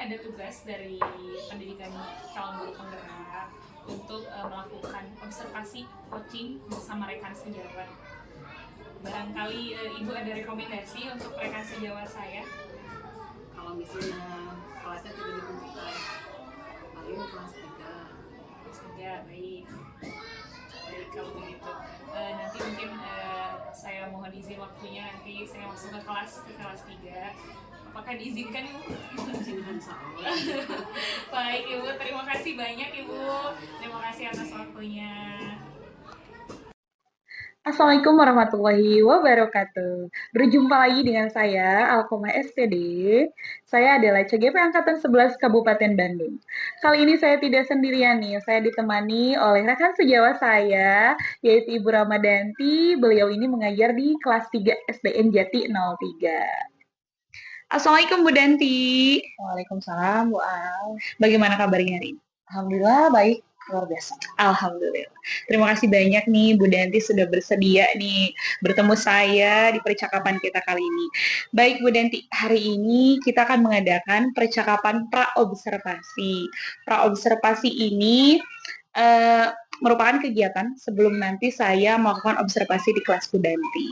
ada tugas dari pendidikan calon guru penggerak untuk melakukan observasi coaching bersama rekan sejawat. Barangkali Ibu ada rekomendasi untuk rekan sejawat saya? Kalau misalnya kelasnya tidak ditentukan, paling kelas 3. Kelas 3, baik. Baik kalau begitu. Nanti mungkin saya mohon izin waktunya, nanti saya masuk ke kelas 3. Apakah diizinkan Ibu? Izinkan soal. Baik Ibu, terima kasih banyak Ibu. Terima kasih atas waktunya. Assalamualaikum warahmatullahi wabarakatuh. Berjumpa lagi dengan saya, Alkoma SPD. Saya adalah CGP Angkatan 11 Kabupaten Bandung. Kali ini saya tidak sendirian nih, saya ditemani oleh rekan sejawat saya, yaitu Ibu Ramadanti. Beliau ini mengajar di kelas 3 SDN Jati 03. Assalamualaikum Bu Danti. Waalaikumsalam, Bu Al. Bagaimana kabarnya hari ini? Alhamdulillah baik, luar biasa. Alhamdulillah. Terima kasih banyak nih Bu Danti sudah bersedia nih bertemu saya di percakapan kita kali ini. Baik Bu Danti, hari ini kita akan mengadakan percakapan praobservasi. Praobservasi ini merupakan kegiatan sebelum nanti saya melakukan observasi di kelas Bu Danti.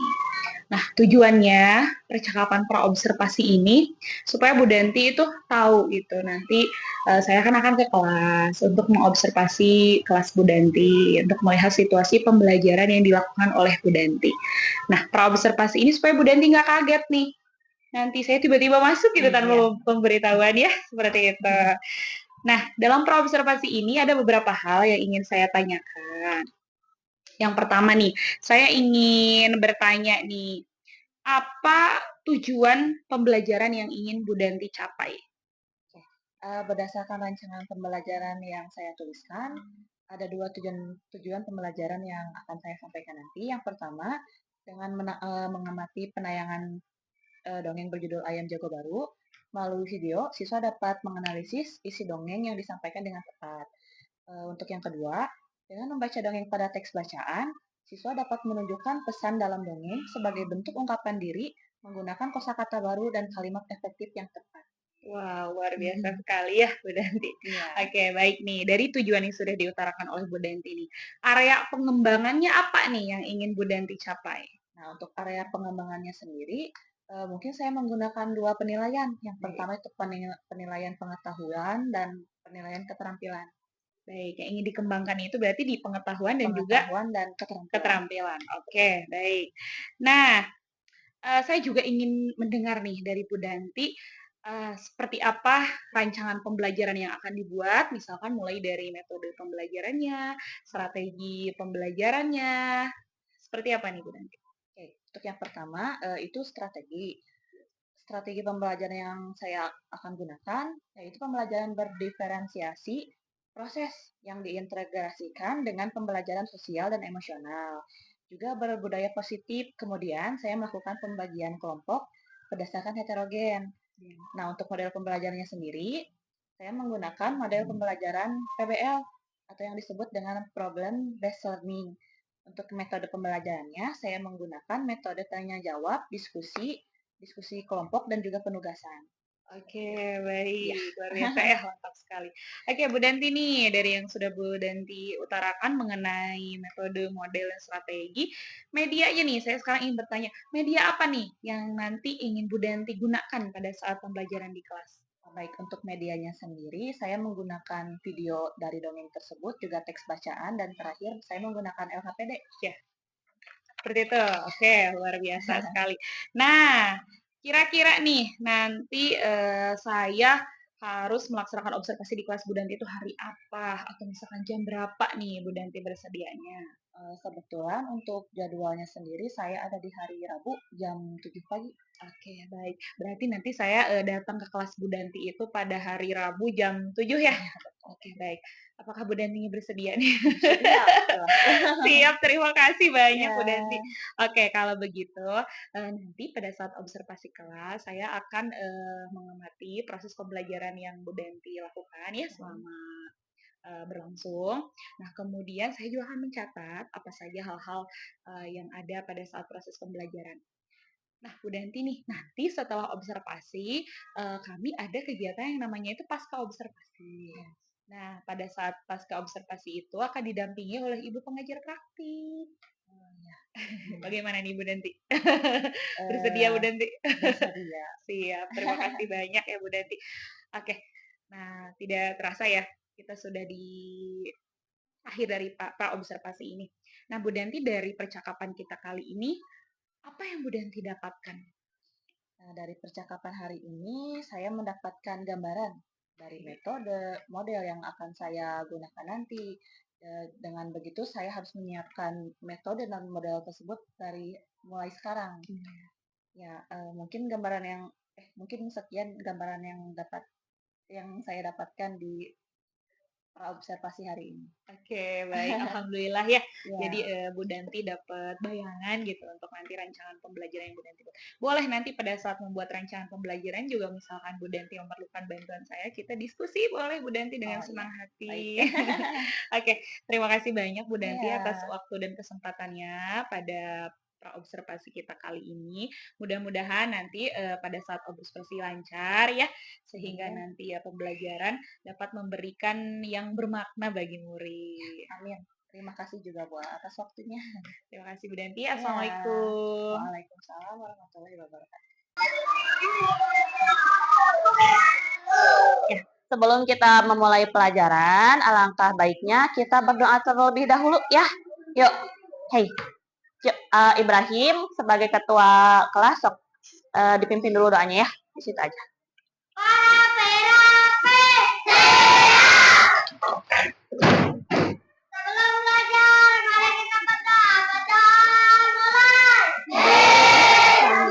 Nah, tujuannya percakapan praobservasi ini supaya Bu Danti itu tahu gitu. Nanti saya akan ke kelas untuk mengobservasi kelas Bu Danti untuk melihat situasi pembelajaran yang dilakukan oleh Bu Danti. Nah, praobservasi ini supaya Bu Danti nggak kaget nih. Nanti saya tiba-tiba masuk gitu tanpa pemberitahuan ya, seperti itu. Nah, dalam praobservasi ini ada beberapa hal yang ingin saya tanyakan. Yang pertama nih, saya ingin bertanya nih, apa tujuan pembelajaran yang ingin Bu Danti capai? Berdasarkan rancangan pembelajaran yang saya tuliskan, ada dua tujuan pembelajaran yang akan saya sampaikan nanti. Yang pertama, dengan mengamati penayangan dongeng berjudul Ayam Jago Baru, melalui video, siswa dapat menganalisis isi dongeng yang disampaikan dengan tepat. Untuk yang kedua, dengan membaca dongeng pada teks bacaan, siswa dapat menunjukkan pesan dalam dongeng sebagai bentuk ungkapan diri menggunakan kosakata baru dan kalimat efektif yang tepat. Wow, luar biasa sekali ya Bu Danti. Oke, baik nih. Dari tujuan yang sudah diutarakan oleh Bu Danti nih, area pengembangannya apa nih yang ingin Bu Danti capai? Nah, untuk area pengembangannya sendiri, mungkin saya menggunakan dua penilaian. Yang pertama itu penilaian pengetahuan dan penilaian keterampilan. Baik, yang ingin dikembangkan itu berarti di pengetahuan dan juga dan keterampilan. Oke, baik. Nah, saya juga ingin mendengar nih dari Bu Danti, seperti apa rancangan pembelajaran yang akan dibuat, misalkan mulai dari metode pembelajarannya, strategi pembelajarannya, seperti apa nih Bu Danti? Oke, untuk yang pertama itu strategi. Strategi pembelajaran yang saya akan gunakan yaitu pembelajaran berdiferensiasi, proses yang diintegrasikan dengan pembelajaran sosial dan emosional. Juga berbudaya positif, kemudian saya melakukan pembagian kelompok berdasarkan heterogen. Nah, untuk model pembelajarannya sendiri, saya menggunakan model pembelajaran PBL atau yang disebut dengan Problem Based Learning. Untuk metode pembelajarannya, saya menggunakan metode tanya jawab, diskusi kelompok, dan juga penugasan. Oke, baik. Luar biasa ya, mantap sekali. Oke, Bu Danti nih, dari yang sudah Bu Danti utarakan mengenai metode, model, dan strategi, medianya nih, saya sekarang ingin bertanya, media apa nih yang nanti ingin Bu Danti gunakan pada saat pembelajaran di kelas? Baik, untuk medianya sendiri, saya menggunakan video dari dongeng tersebut, juga teks bacaan, dan terakhir saya menggunakan LHPD. Ya, seperti itu. Oke, luar biasa sekali. Nah, kira-kira nih nanti saya harus melaksanakan observasi di kelas Bu Danti itu hari apa atau misalkan jam berapa nih Bu Danti bersedianya? Kebetulan untuk jadwalnya sendiri saya ada di hari Rabu jam 7 pagi. Oke, baik. Berarti nanti saya datang ke kelas Bu Danti itu pada hari Rabu jam 7 ya? Oke, baik. Apakah Bu Danti bersedia nih? Siap. Siap, terima kasih banyak Bu Danti. Oke, kalau begitu nanti pada saat observasi kelas saya akan mengamati proses pembelajaran yang Bu Danti lakukan ya selama berlangsung. Nah, kemudian saya juga akan mencatat apa saja hal-hal yang ada pada saat proses pembelajaran. Nah, Bu Danti nih, nanti setelah observasi, kami ada kegiatan yang namanya itu pasca observasi. Nah, pada saat pasca observasi itu akan didampingi oleh ibu pengajar praktik. Bagaimana nih Bu Danti? Bersedia Bu Eh, Danti? bersedia. Siap, terima kasih banyak ya Bu Danti. Oke, nah tidak terasa ya, kita sudah di akhir dari observasi ini. Nah Bu Danti, dari percakapan kita kali ini, apa yang Bu Danti dapatkan? Nah, dari percakapan hari ini, saya mendapatkan gambaran dari metode, model yang akan saya gunakan nanti. Dengan begitu, saya harus menyiapkan metode dan model tersebut dari mulai sekarang. Ya, mungkin mungkin sekian gambaran yang saya dapatkan di observasi hari ini. Oke, baik. Alhamdulillah ya. Ya, Jadi Bu Danti dapat bayangan gitu untuk nanti rancangan pembelajaran yang Bu Danti buat. Boleh nanti pada saat membuat rancangan pembelajaran juga misalkan Bu Danti memerlukan bantuan saya, kita diskusi boleh Bu Danti dengan oh iya, senang hati. baik. Oke, terima kasih banyak Bu Danti atas Iya, waktu dan kesempatannya pada observasi kita kali ini. Mudah-mudahan nanti pada saat observasi lancar ya, sehingga amin. nanti ya pembelajaran dapat memberikan yang bermakna bagi murid. Amin. Terima kasih juga Bu atas waktunya. Terima kasih Bu Danti. Iya. Assalamualaikum. Waalaikumsalam warahmatullahi wabarakatuh. Ya, sebelum kita memulai pelajaran, alangkah baiknya kita berdoa terlebih dahulu ya. Yuk, hey, yuk, Ibrahim sebagai ketua kelas, sok dipimpin dulu doanya ya. Di situ aja. Sebelum belajar, mari kita berdoa. Bacaan mulai.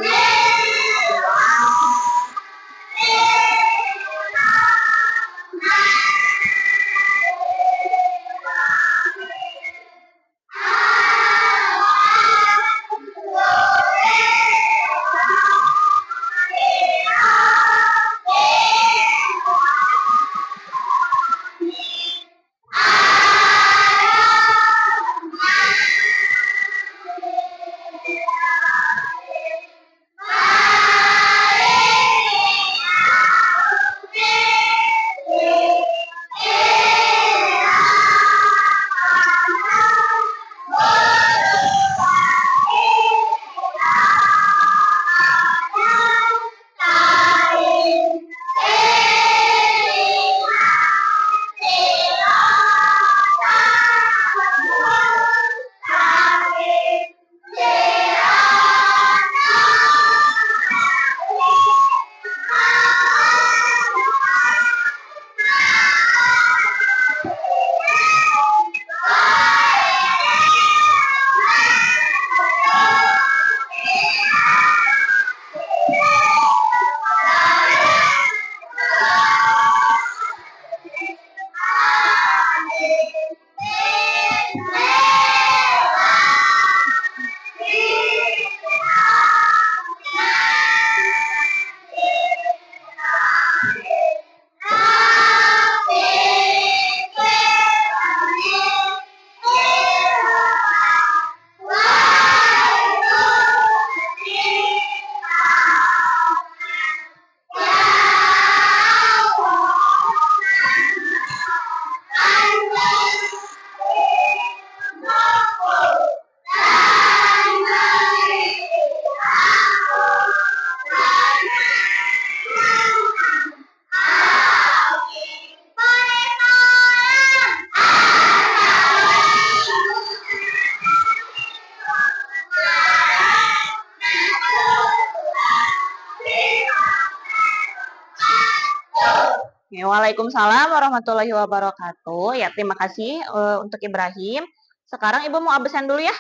Ya, Waalaikumsalam warahmatullahi wabarakatuh. Ya, terima kasih untuk Ibrahim. Sekarang Ibu mau absen dulu ya.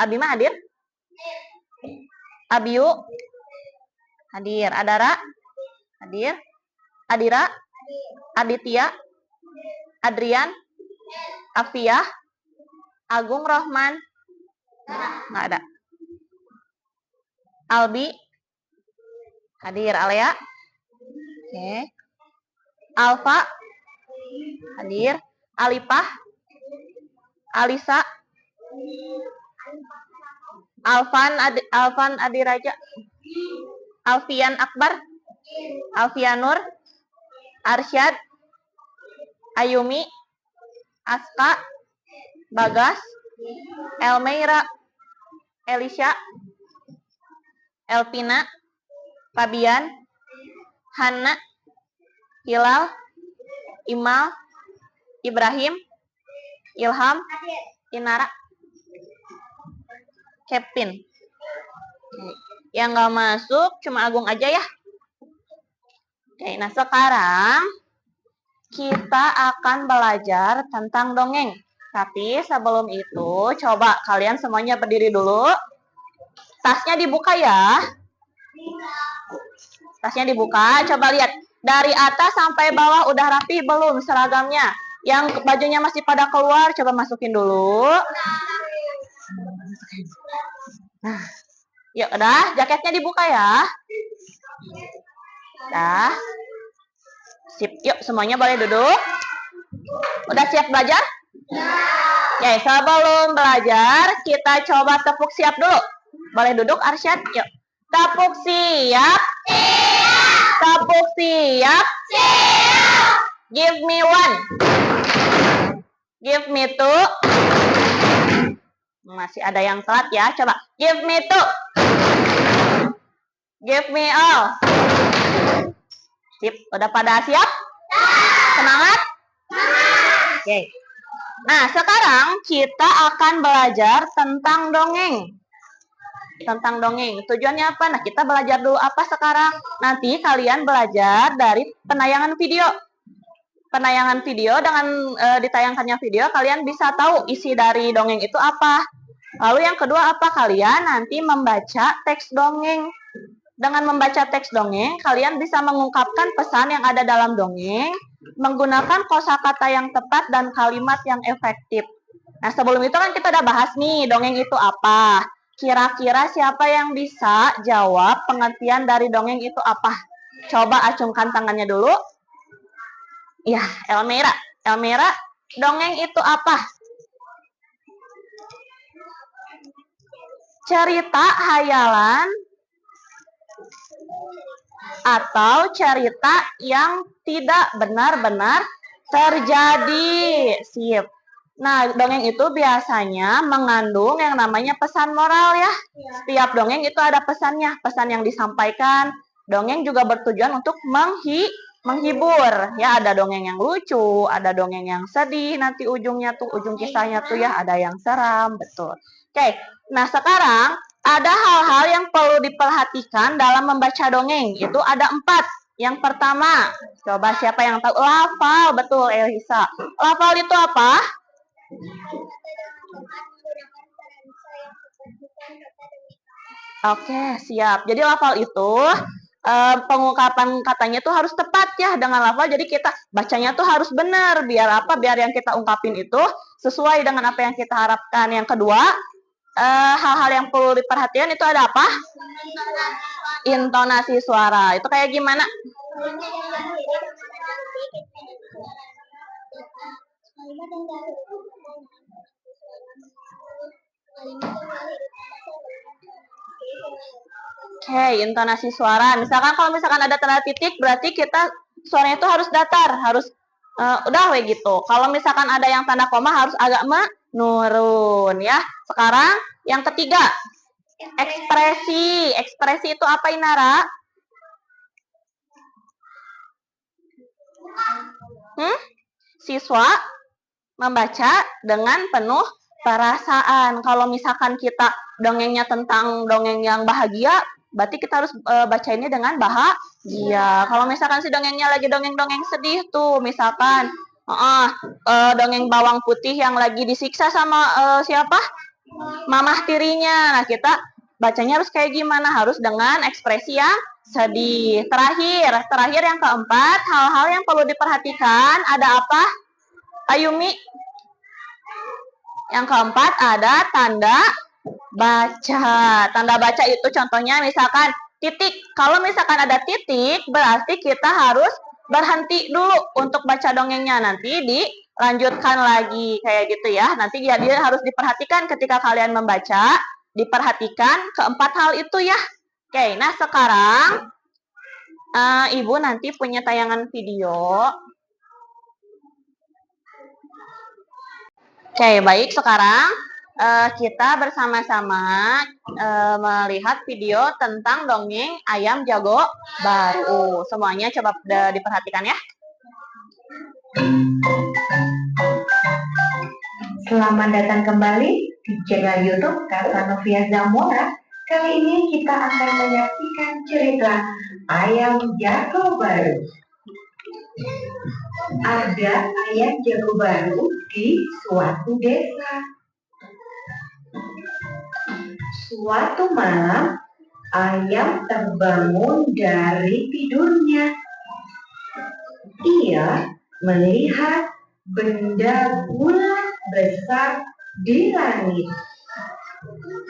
Abima hadir? Abiu? Hadir. Adara? Hadir. Adira? Aditya? Adrian? Afia? Agung Rohman? Nggak ada. Albi? Hadir. Alea? Oke. Alfa? Hadir. Alipah? Alisa? Alvan Adiraja? Alfian Akbar, Alfianur, Arsyad, Ayumi, Aska, Bagas, Elmeira, Elisha, Elpina, Fabian, Hana, Hilal, Imal, Ibrahim, Ilham, Inara, Kevin. Yang nggak masuk cuma Agung aja ya. Oke, nah sekarang kita akan belajar tentang dongeng. Tapi sebelum itu, coba kalian semuanya berdiri dulu. Tasnya dibuka ya. Tasnya dibuka, coba lihat. Dari atas sampai bawah udah rapi belum seragamnya? Yang bajunya masih pada keluar, coba masukin dulu. Nah, yuk udah, jaketnya dibuka ya. Dah. Sip, yuk semuanya boleh duduk. Udah siap belajar? Ya, sebelum belajar, kita coba tepuk siap dulu. Boleh duduk, Arsyad? Yuk. Tepuk siap. Tepuk siap. Give me one. Give me two. Masih ada yang telat ya. Coba. Give me two. Give me all. Sip. Udah pada siap? Semangat? Oke. Nah, sekarang kita akan belajar tentang dongeng. Tentang dongeng. Tujuannya apa? Nah, kita belajar dulu apa sekarang? Nanti kalian belajar dari penayangan video. Penayangan video dengan ditayangkannya video, kalian bisa tahu isi dari dongeng itu apa. Lalu yang kedua apa? Kalian nanti membaca teks dongeng. Dengan membaca teks dongeng, kalian bisa mengungkapkan pesan yang ada dalam dongeng, menggunakan kosakata yang tepat dan kalimat yang efektif. Nah, sebelum itu kan kita udah bahas nih, dongeng itu apa? Kira-kira siapa yang bisa jawab pengertian dari dongeng itu apa? Coba acungkan tangannya dulu. Ya, Elmira. Elmira, dongeng itu apa? Cerita hayalan atau cerita yang tidak benar-benar terjadi. Sip. Nah, dongeng itu biasanya mengandung yang namanya pesan moral ya. Setiap dongeng itu ada pesannya, pesan yang disampaikan. Dongeng juga bertujuan untuk menghibur. Ya, ada dongeng yang lucu, ada dongeng yang sedih, nanti ujungnya tuh, ujung kisahnya tuh ya, ada yang seram, betul. Oke, nah sekarang ada hal-hal yang perlu diperhatikan dalam membaca dongeng. Itu ada 4. Yang pertama, coba siapa yang tahu? Lafal, betul Elisa. Lafal itu apa? Oke, siap. Jadi lafal itu pengungkapan katanya tuh harus tepat ya dengan lafal. Jadi kita bacanya tuh harus benar. Biar apa? Biar yang kita ungkapin itu sesuai dengan apa yang kita harapkan. Yang kedua, hal-hal yang perlu diperhatikan itu ada apa? Intonasi suara. Itu kayak gimana? Oke, intonasi suara. Misalkan kalau misalkan ada tanda titik, berarti kita suaranya itu harus datar, harus udah we gitu. Kalau misalkan ada yang tanda koma harus agak menurun ya. Sekarang yang ketiga, ekspresi. Ekspresi itu apa, Inara? Siswa membaca dengan penuh perasaan. Kalau misalkan kita dongengnya tentang dongeng yang bahagia, berarti kita harus bacainnya dengan bahagia. Kalau misalkan si dongengnya lagi dongeng-dongeng sedih tuh, misalkan dongeng bawang putih yang lagi disiksa sama siapa? Mamah tirinya. Nah, kita bacanya harus kayak gimana? Harus dengan ekspresi yang sedih. Terakhir yang keempat, hal-hal yang perlu diperhatikan ada apa? Ayumi. Yang keempat ada tanda baca. Tanda baca itu contohnya misalkan titik. Kalau misalkan ada titik, berarti kita harus berhenti dulu untuk baca dongengnya. Nanti dilanjutkan lagi kayak gitu ya. Nanti dia harus diperhatikan ketika kalian membaca. Diperhatikan keempat hal itu ya. Oke, nah sekarang Ibu nanti punya tayangan video. Oke, baik. Sekarang kita bersama-sama melihat video tentang dongeng ayam jago baru. Semuanya coba diperhatikan ya. Selamat datang kembali di channel YouTube Kata Novia Zamora. Kali ini kita akan menyaksikan cerita Ayam Jago Baru. Ada ayam jago baru di suatu desa. Suatu malam, ayam terbangun dari tidurnya. Ia melihat benda bulat besar di langit.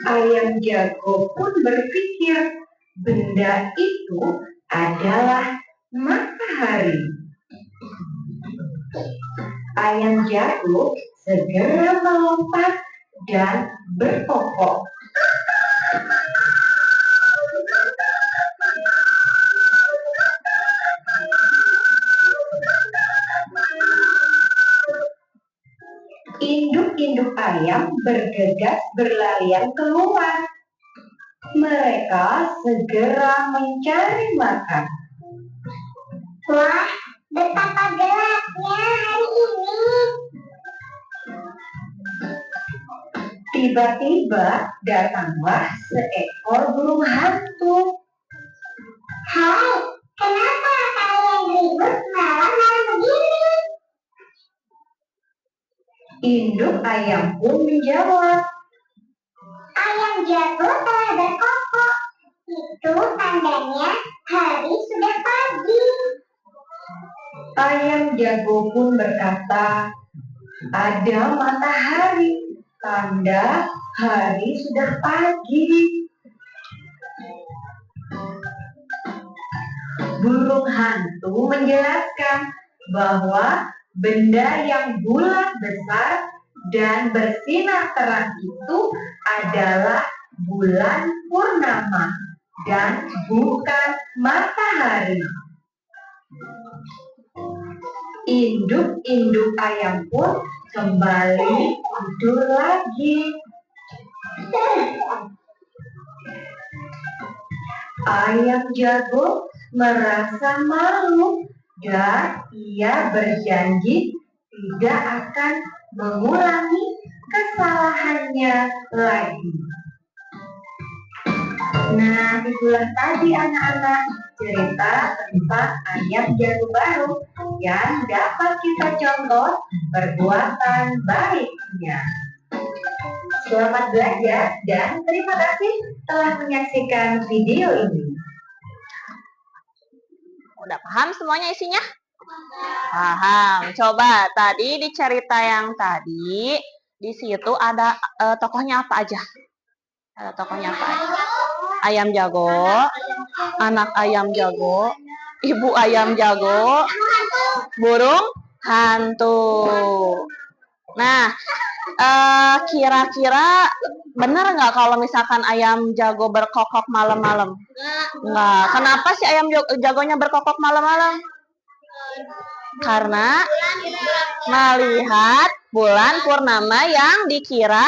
Ayam jago pun berpikir benda itu adalah matahari. Ayam jago segera melompat dan berkokok. Induk-induk ayam bergegas berlarian keluar. Mereka segera mencari makan. Wah, betapa gelapnya hari ini. Tiba-tiba datanglah seekor burung hantu. Hai, kenapa kalian ribut malam-malam begini? Induk ayam pun menjawab, ayam jago telah berkokok. Itu tandanya hari sudah pagi. Ayam jago pun berkata, ada matahari, tanda hari sudah pagi. Burung hantu menjelaskan bahwa benda yang bulat besar dan bersinar terang itu adalah bulan purnama dan bukan matahari. Induk-induk ayam pun kembali tidur lagi. Ayam jago merasa malu dan ia berjanji tidak akan mengulangi kesalahannya lagi. Nah, itulah tadi anak-anak cerita tentang ayam jago baru yang dapat kita contoh perbuatan baiknya. Selamat belajar dan terima kasih telah menyaksikan video ini. Udah paham semuanya isinya? Paham. Coba tadi di cerita yang tadi, di situ ada tokohnya apa aja? Ada tokohnya apa aja? Ayam jago, anak ayam jago, ibu ayam jago, burung hantu. Nah, kira-kira benar nggak kalau misalkan ayam jago berkokok malam-malam? Nggak. Kenapa sih ayam jagonya berkokok malam-malam? Karena melihat bulan purnama yang dikira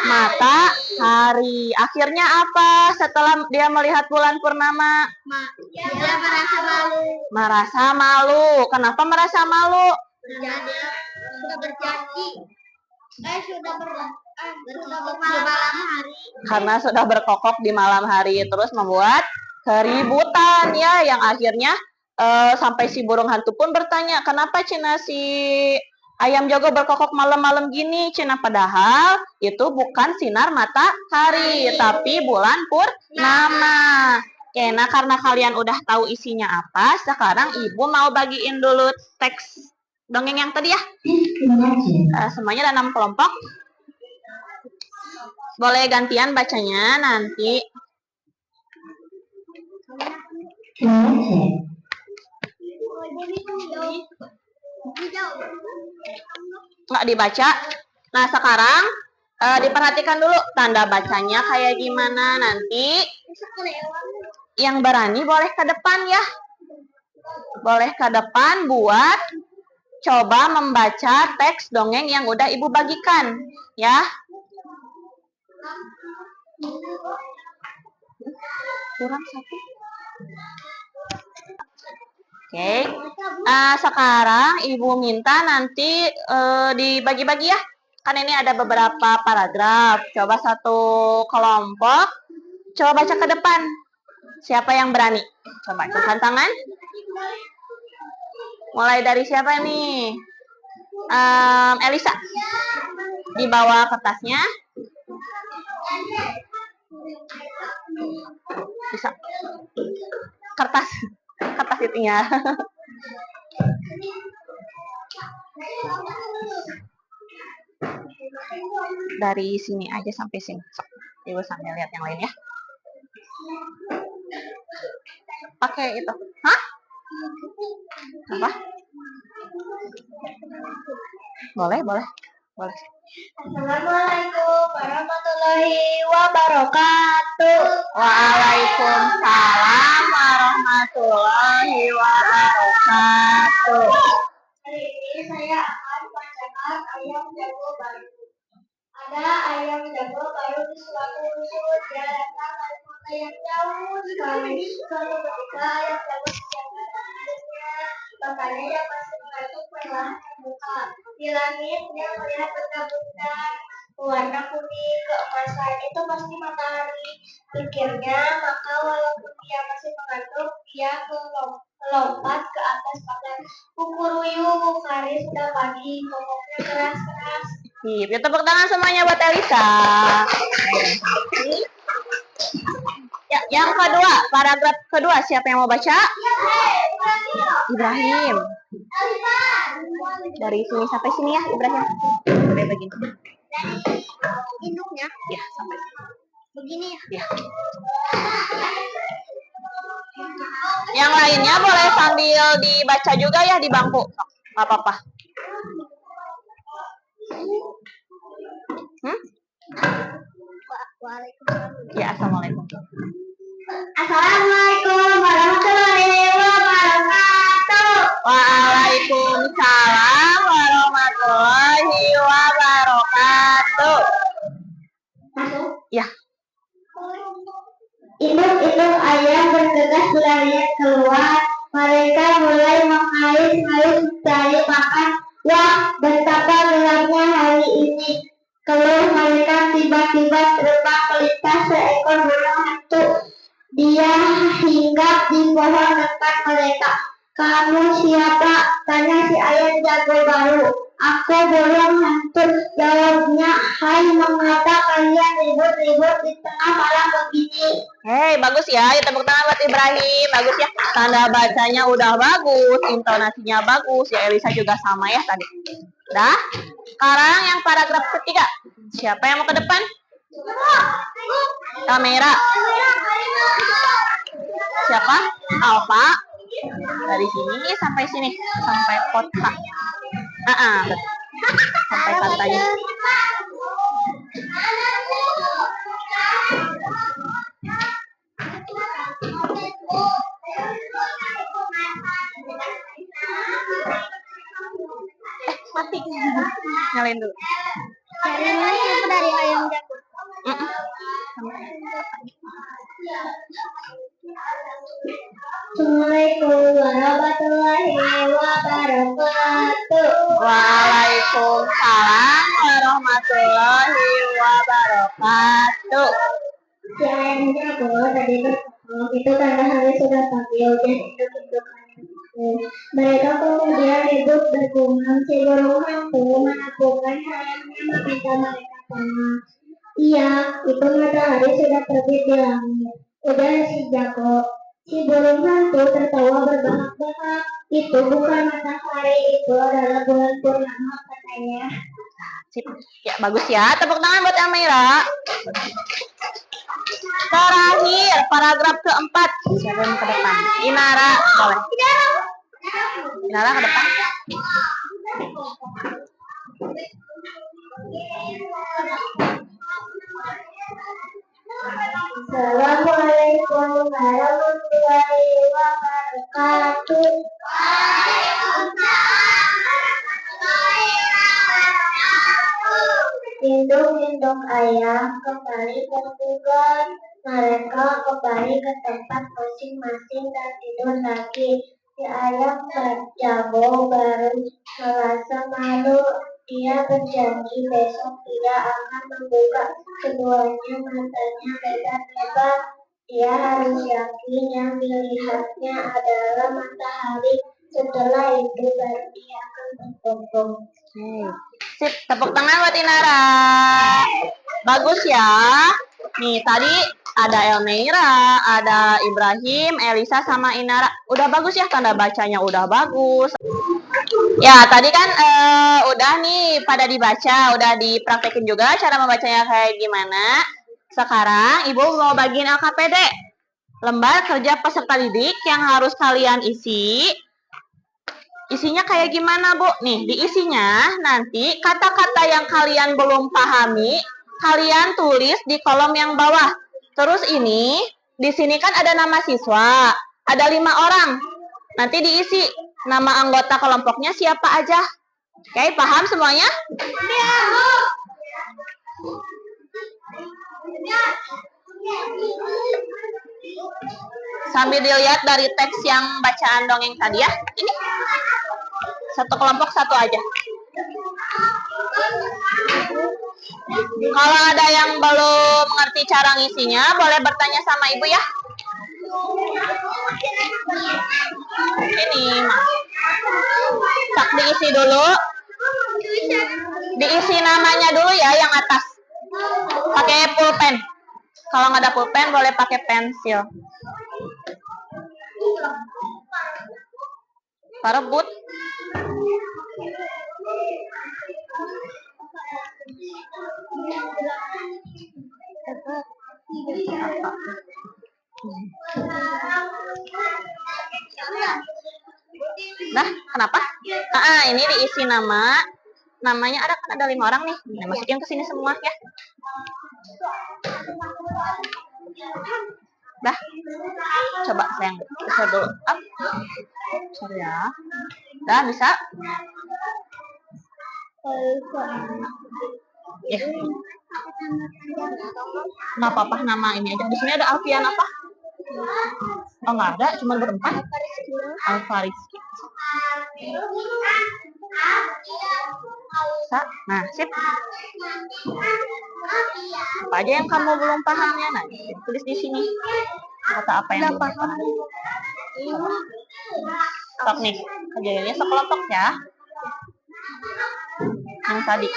matahari. Akhirnya apa setelah dia melihat bulan purnama? Dia merasa malu. Merasa malu. Kenapa merasa malu? Sudah berjanji. Sudah berkokok malam hari. Karena sudah berkokok di malam hari, terus membuat keributan ya, yang akhirnya sampai si burung hantu pun bertanya, kenapa Cina si ayam jago berkokok malam-malam gini Cina, padahal itu bukan sinar matahari tapi bulan purnama. Oke, nah karena kalian udah tahu isinya apa, sekarang ibu mau bagiin dulu teks dongeng yang tadi ya. Semuanya ada 6 kelompok. Boleh gantian bacanya nanti. Nggak dibaca. Nah sekarang diperhatikan dulu tanda bacanya kayak gimana. Nanti Yang berani boleh ke depan ya. Boleh ke depan buat coba membaca teks dongeng yang udah Ibu bagikan, ya. Kurang satu. Oke. Sekarang Ibu minta nanti dibagi-bagi ya. Kan ini ada beberapa paragraf. Coba satu kelompok, coba baca ke depan. Siapa yang berani? Coba angkat tangan. Mulai dari siapa nih? Elisa. Di bawah kertasnya. Bisa. Kertas itunya. Dari sini aja sampai sini. Ibu sambil lihat yang lain ya. Pakai itu. Hah? Apa? Boleh. Assalamualaikum warahmatullahi wabarakatuh. Waalaikumsalam warahmatullahi wabarakatuh. Hari ini saya akan membacakan ayam jago baru. Ada ayam jago baru di suatu rusun. Dia datang dari kota yang jauh sekali. Suatu ketika ayam jago sedang dalam hidupnya, makanya dia masih mengantuk perlahan terbuka. Di langit dia melihat benda-benda warna kuning keemasan. Itu pasti matahari, pikirnya. Maka walaupun dia masih mengantuk, dia melompat ke atas pagar. Kukuruyu, Bukari, sudah pagi. Kokoknya keras-keras. Ya, tepuk tangan semuanya buat Elisa. Ya, yang kedua, paragraf kedua, siapa yang mau baca? Ibrahim. Dari sini sampai sini ya, Ibrahim. Sampai begini. Dari induknya Ya, sampai sini. begini ya. Ya. Yang lainnya boleh sambil dibaca juga ya di bangku. Nggak apa-apa. Ya, assalamualaikum. Assalamualaikum warahmatullahi wabarakatuh. Waalaikumsalam warahmatullahi wabarakatuh. Masuk. Ya. Induk-induk ayam bergegas berlari keluar. Mereka mulai mengais-ngais mencari makan. Wah, betapa gelapnya hari ini. Keluh mereka. Tiba-tiba terbang melintas seekor burung hantu. Dia hinggap di pohon dekat mereka. Kamu siapa? Tanya si ayam jago baru. Aku burung hantu, jawabnya. Hai, mengapa kalian ribut-ribut di tengah malam begini? Hei, bagus ya. Tepuk tangan buat Ibrahim. Bagus ya. Tanda bacanya udah bagus, intonasinya bagus. Ya, Elisa juga sama ya tadi. Dah. Sekarang yang paragraf ketiga. Siapa yang mau ke depan? Kamera. Siapa? Alfa. Dari sini sampai sini, sampai kota. Betul. Sampai kotanya. Mati. Nyalain dulu. Dari mana itu? Dari ayam jago. Assalamualaikum warahmatullahi wabarakatuh. Waalaikumsalam warahmatullahi wabarakatuh. Si ayam jago tadi berkokok, itu tanda hari sudah pagi, hujan induk-induk ayam. Mereka kemudian ribut bergumam, si burung hantu menakutkan ayamnya meminta mereka tenang. Iya, itu matahari sudah terbit di langit. Udah si jago. Si burung hantu tertawa berbahak-bahak. Itu bukan matahari, itu adalah bulan purnama katanya. Sip. Ya, bagus ya. Tepuk tangan buat Amira. Terakhir, paragraf keempat. Siapa yang ke depan? Inara, boleh. Inara ke depan. Assalamualaikum Assalamualaikum warahmatullahi wabarakatuh. Induk-induk ayam kembali bertugas. Mereka kembali ke tempat masing-masing dan tidur lagi. Si ayam jago baru merasa malu. Dia berjanji besok tidak akan membuka keduanya matanya lebar-lebar. Dia harus yakin yang dilihatnya adalah matahari. Setelah itu baru dia akan berbohong. Sip, tepuk tangan buat Inara. Bagus ya. Nih, tadi ada Elmeira, ada Ibrahim, Elisa, sama Inara. Udah bagus ya, tanda bacanya udah bagus. Ya, tadi kan udah nih pada dibaca, udah dipraktekin juga cara membacanya kayak gimana. Sekarang Ibu mau bagiin LKPD. Lembar kerja peserta didik yang harus kalian isi. Isinya kayak gimana, Bu? Nih, diisinya nanti kata-kata yang kalian belum pahami, kalian tulis di kolom yang bawah. Terus ini, di sini kan ada nama siswa, ada 5 orang. Nanti diisi nama anggota kelompoknya siapa aja. Oke, paham semuanya? Sambil dilihat dari teks yang bacaan dongeng tadi ya. Ini satu kelompok satu aja. Kalau ada yang belum mengerti cara ngisinya, boleh bertanya sama Ibu ya. Ini, tak diisi dulu. Diisi namanya dulu ya yang atas. Pakai pulpen. Kalau nggak ada pulpen, boleh pakai pensil. Parebut. Nah, kenapa? Ini diisi nama. Namanya ada kan ada 5 orang nih. Nah, masukin ke sini semua ya. Dah. Coba sayang, bisa dulu. Up. Sorry ya. Dah bisa? Ya. Nggak apa-apa nama ini aja. Di sini ada Alfian apa? Oh nggak ada, cuma berempat. Alfariski. Nah, sip. Apa aja yang kamu belum pahamnya? Nah, tulis di sini. Kata apa yang belum paham? Sok nih, kerjainnya sekelompok ya. Yang tadi.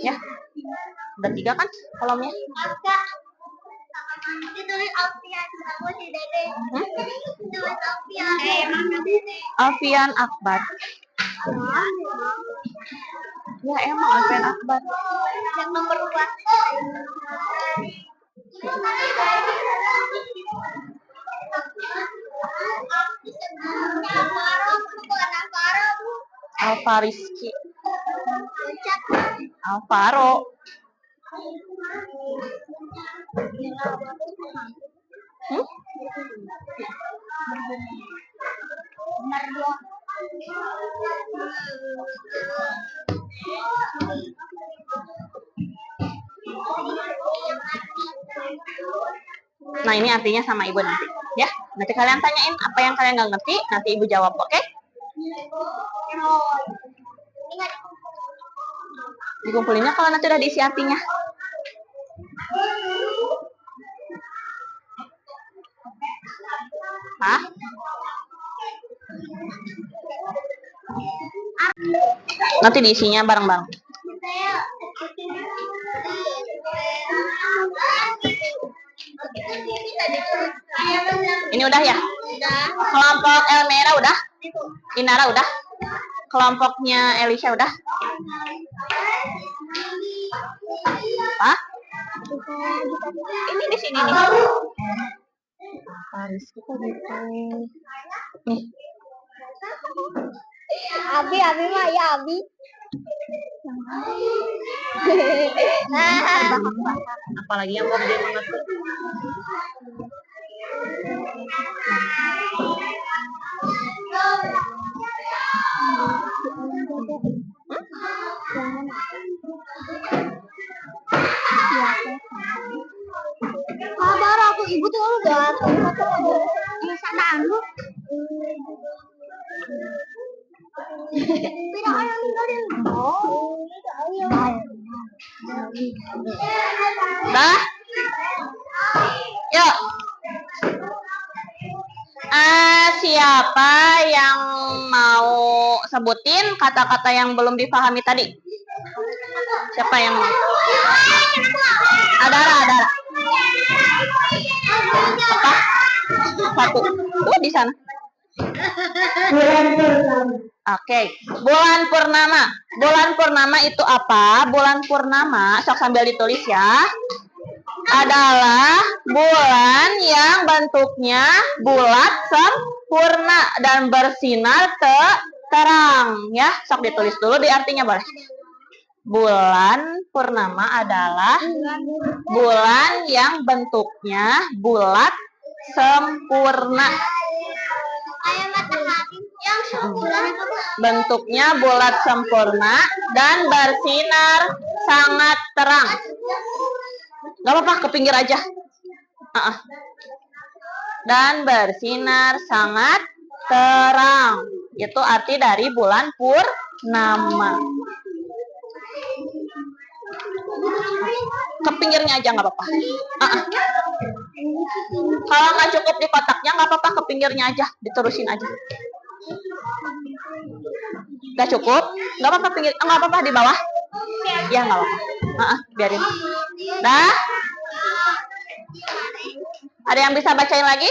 Ya, udah 3 kan kolomnya? Ditulis Alfian, aku si Dede. Ditulis Alfian. Alfian Akbar. Ya emang Alfian Akbar. Yang nomor 2. Alfariski. Alvaro. Nah, ini artinya sama Ibu nanti, ya. Nanti kalian tanyain apa yang kalian nggak ngerti, nanti Ibu jawab, oke? Dikumpulinnya kalau nanti udah diisi artinya. Hah? Nanti diisinya bareng-bareng. Ini udah ya? Kelompok Elmera udah? Inara udah? Kelompoknya Elisa udah? Hah? Ini di sini nih. Paris kita gitu. Nih. Abi mah ya Abi. Apalagi yang gede banget tuh. Kabar aku ibu tuh udah di sana anu. Tidak ada yang Dah? Yuk. Siapa yang mau sebutin kata-kata yang belum dipahami tadi? Siapa yang mau? Adara. Apa? Satu. Tuh di sana. Oke, bulan purnama. Bulan purnama itu apa? Bulan purnama, sok sambil ditulis ya. Adalah bulan yang bentuknya bulat sempurna dan bersinar terang ya. Sok ditulis dulu di artinya boleh. Bulan purnama adalah bulan yang bentuknya bulat sempurna. Bentuknya bulat sempurna dan bersinar sangat terang. Gak apa-apa, ke pinggir aja. Dan bersinar sangat terang. Itu arti dari bulan purnama. Ke pinggirnya aja nggak apa-apa. Kalau nggak cukup di kotaknya nggak apa-apa, ke pinggirnya aja, diterusin aja. Nggak cukup, nggak apa-apa pinggir, nggak apa-apa di bawah. Ya nggak apa-apa. Biarin. Dah. Ada yang bisa bacain lagi?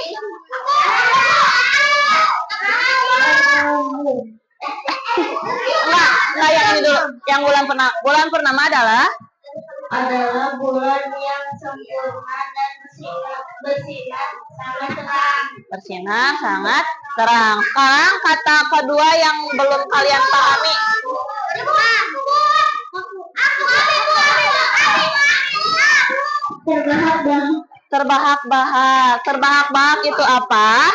Enggak yang ini dulu. Yang bulan purnama adalah bulan yang sempurna dan bersinar sangat terang. Bersinar sangat terang. Sekarang kata kedua yang belum kalian pahami. Terbahak-bahak. Terbahak-bahak itu apa?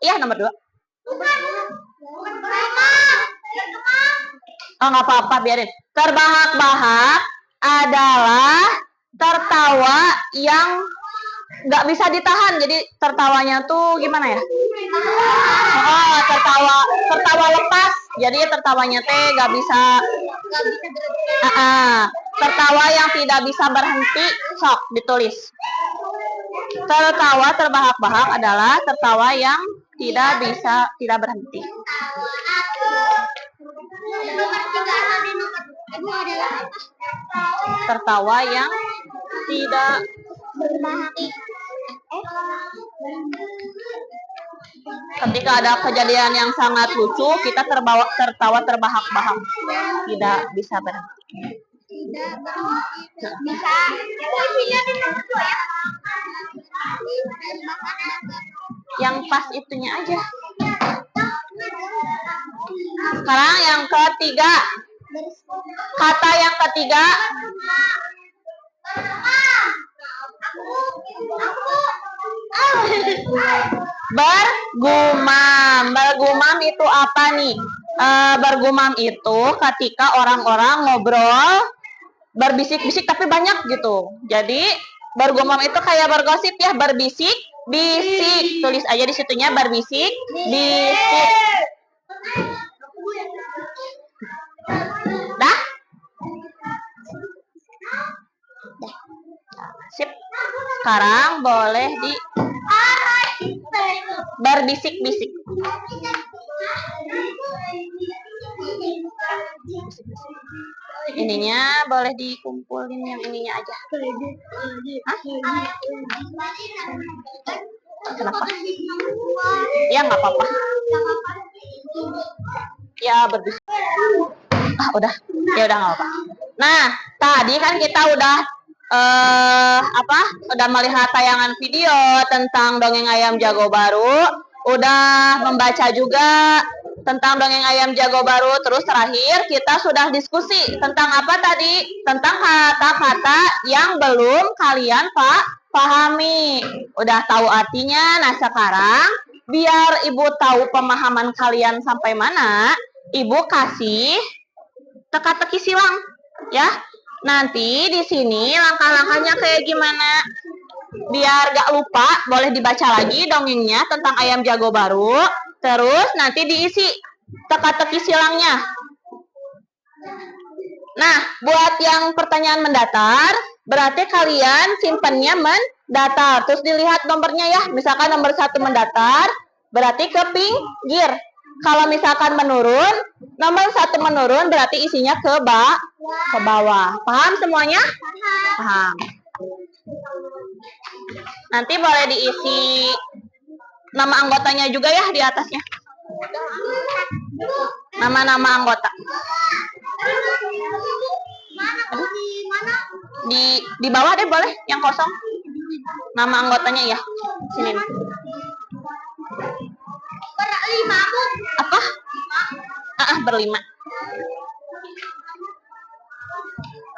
Iya, nomor 2. Oh, nggak apa-apa, biarin. Terbahak-bahak adalah tertawa yang nggak bisa ditahan. Jadi tertawanya tuh gimana ya? Oh, tertawa lepas. Jadi tertawanya teh nggak bisa. Tertawa yang tidak bisa berhenti. Sok ditulis. Tertawa terbahak-bahak adalah tertawa yang tidak berhenti. Tertawa yang tidak berhenti. Ketika ada kejadian yang sangat lucu, kita tertawa terbahak-bahak, tidak bisa berhenti. Yang pas itunya aja. Sekarang yang ketiga. Kata yang ketiga. Bergumam. Bergumam itu apa nih? Bergumam itu ketika orang-orang ngobrol berbisik-bisik tapi banyak gitu. Jadi bergumam itu kayak bergosip ya, berbisik-bisik. Tulis aja di situnya berbisik-bisik. Dah? Sip. Sekarang boleh di berbisik-bisik. Ininya boleh dikumpulin, yang ininya aja. Hah? Kenapa? Ya nggak apa-apa. Ya berbisik. Udah. Ya udah nggak apa-apa. Nah, tadi kan kita udah udah melihat tayangan video tentang dongeng ayam jago baru, udah membaca juga tentang dongeng ayam jago baru. Terus terakhir kita sudah diskusi tentang apa tadi? Tentang kata-kata yang belum kalian pahami. Udah tahu artinya. Nah, sekarang biar Ibu tahu pemahaman kalian sampai mana, Ibu kasih teka-teki silang ya. Nanti di sini langkah-langkahnya kayak gimana? Biar gak lupa, boleh dibaca lagi dongengnya tentang ayam jago baru. Terus nanti diisi teka-teki silangnya. Nah, buat yang pertanyaan mendatar, berarti kalian simpennya mendatar. Terus dilihat nomornya ya. Misalkan nomor 1 mendatar, berarti ke pinggir. Kalau misalkan menurun, nomor 1 menurun berarti isinya ke bawah. Paham semuanya? Paham. Nanti boleh diisi nama anggotanya juga ya di atasnya. Nama-nama anggota. Di bawah deh boleh, yang kosong. Nama anggotanya ya. Sini nih. Apa? Berlima.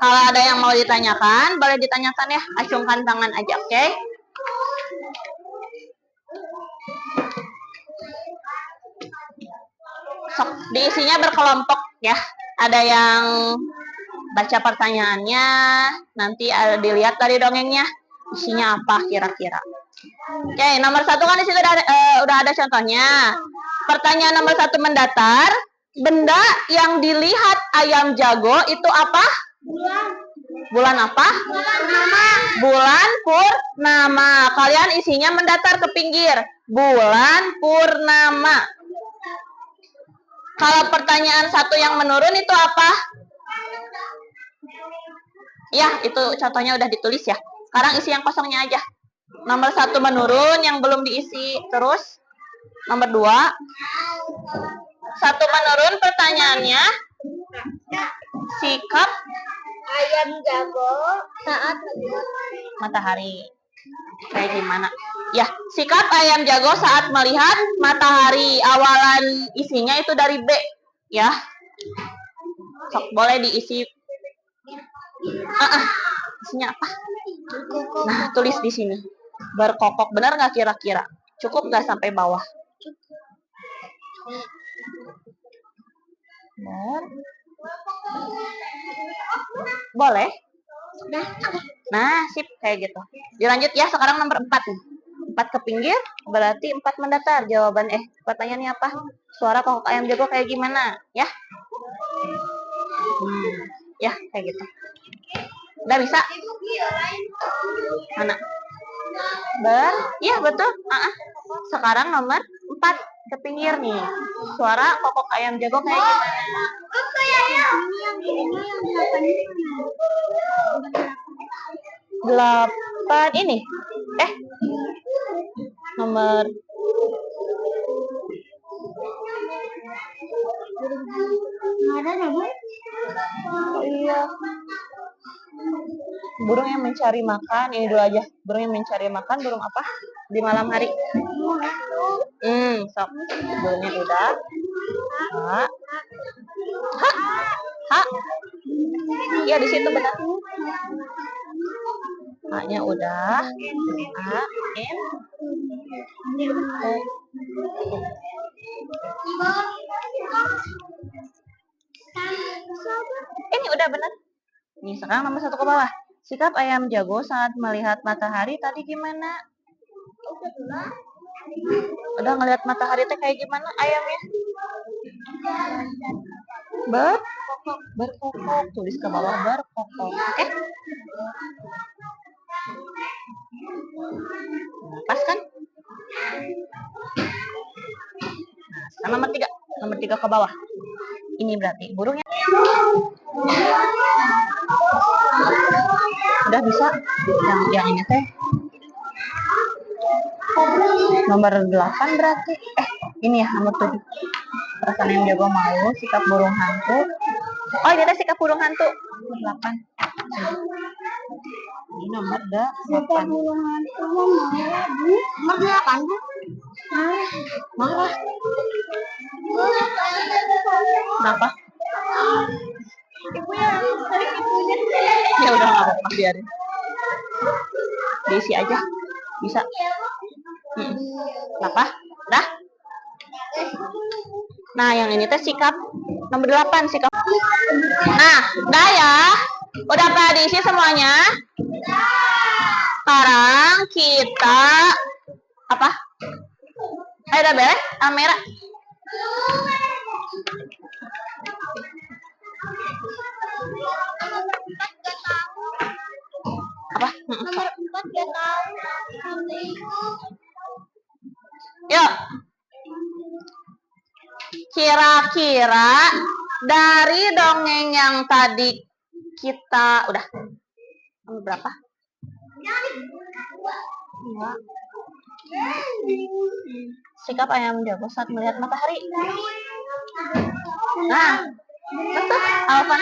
Kalau ada yang mau ditanyakan, boleh ditanyakan ya. Acungkan tangan aja, oke? Sok, diisinya berkelompok ya. Ada yang baca pertanyaannya, nanti dilihat dari dongengnya. Isinya apa kira-kira. Oke, nomor 1 kan di situ udah ada contohnya. Pertanyaan nomor 1 mendatar, benda yang dilihat ayam jago itu apa? Bulan apa? Bulan purnama. Kalian isinya mendatar ke pinggir. Bulan purnama. Kalau pertanyaan 1 yang menurun itu apa? Ya, itu contohnya udah ditulis ya. Sekarang isi yang kosongnya aja. Nomor 1 menurun yang belum diisi. Terus nomor 2. 1 menurun pertanyaannya. Sikap ayam jago saat melihat matahari. Kayak gimana? Ya, sikap ayam jago saat melihat matahari. Awalan isinya itu dari B. Ya. Sok, boleh diisi. Isinya apa? Nah, tulis di sini. Berkokok. Benar nggak kira-kira? Cukup nggak sampai bawah? Benar. Boleh. Nah, sip. Kayak gitu. Dilanjut ya. Sekarang nomor 4 nih. 4 ke pinggir. Berarti 4 mendatar. Jawaban pertanyaannya apa? Suara kokok ayam jago kayak gimana? Ya. Ya, kayak gitu. Udah bisa? Mana? Iya betul. Sekarang nomor 4 ke pinggir nih. Suara kokok ayam jago kayak gimana? 8 ini. Nomor iya. Burung yang mencari makan, ini dulu aja. Burung yang mencari makan, burung apa? Di malam hari. Sok. Burungnya udah. Iya, di situ benar. A-nya udah. Ini udah benar. Nih, sekarang nomor 1 ke bawah. Sikap ayam jago saat melihat matahari tadi gimana? Udah ngelihat matahari teh kayak gimana ayamnya? Berkokok. Tulis ke bawah berkokok. Oke? Pas kan? Nah, nomor 3. Nomor 3 ke bawah. Ini berarti burungnya. Udah bisa? Yang ini teh. Nomor 8 berarti. Ini ya, nomor 7. Perasaan yang jago malu, sikap burung hantu. Oh, ini ada sikap burung hantu. Nomor 8. Ini nomor 8. Nomor 8. Marah. Kenapa? Ya udah nggak apa-apa, biarin. Diisi aja. Bisa. Kenapa? Dah? Nah, yang ini teh sikap nomor 8 sikap. Nah, dah ya. Udah pada diisi semuanya? Sekarang kita apa? Ayo udah beres? Kamera. Apa? Nomor 4 gak tahu. Yuk. Kira-kira dari dongeng yang tadi kita udah nomor berapa? 2. Sikap ayam jago saat melihat matahari. Nah, betul, Alvan.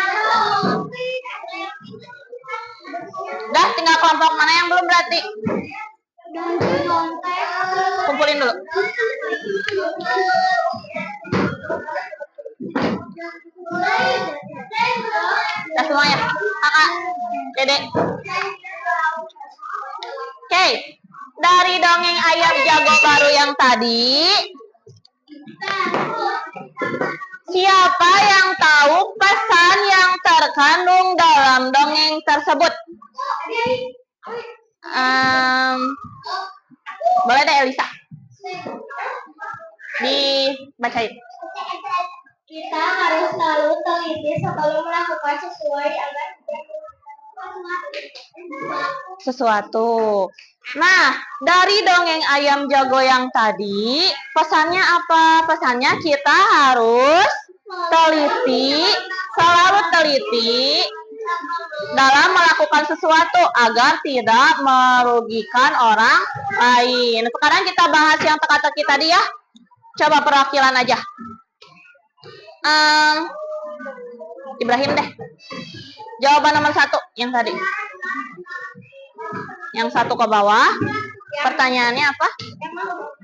Dah, tinggal kelompok mana yang belum berarti? Kumpulin dulu. Dah semuanya. Kakak, Dedek. Oke. Dari dongeng ayam jago baru yang tadi, siapa yang tahu pesan yang terkandung dalam dongeng tersebut? Boleh deh Elisa. Dibacain. Kita harus selalu teliti sebelum melakukan sesuatu. Nah, dari dongeng ayam jago yang tadi, pesannya apa? Pesannya kita harus teliti, selalu teliti dalam melakukan sesuatu agar tidak merugikan orang lain. Sekarang kita bahas yang teka-teki tadi ya. Coba perwakilan aja. Ibrahim deh. Jawaban nomor 1 yang tadi. Yang 1 ke bawah. Pertanyaannya apa?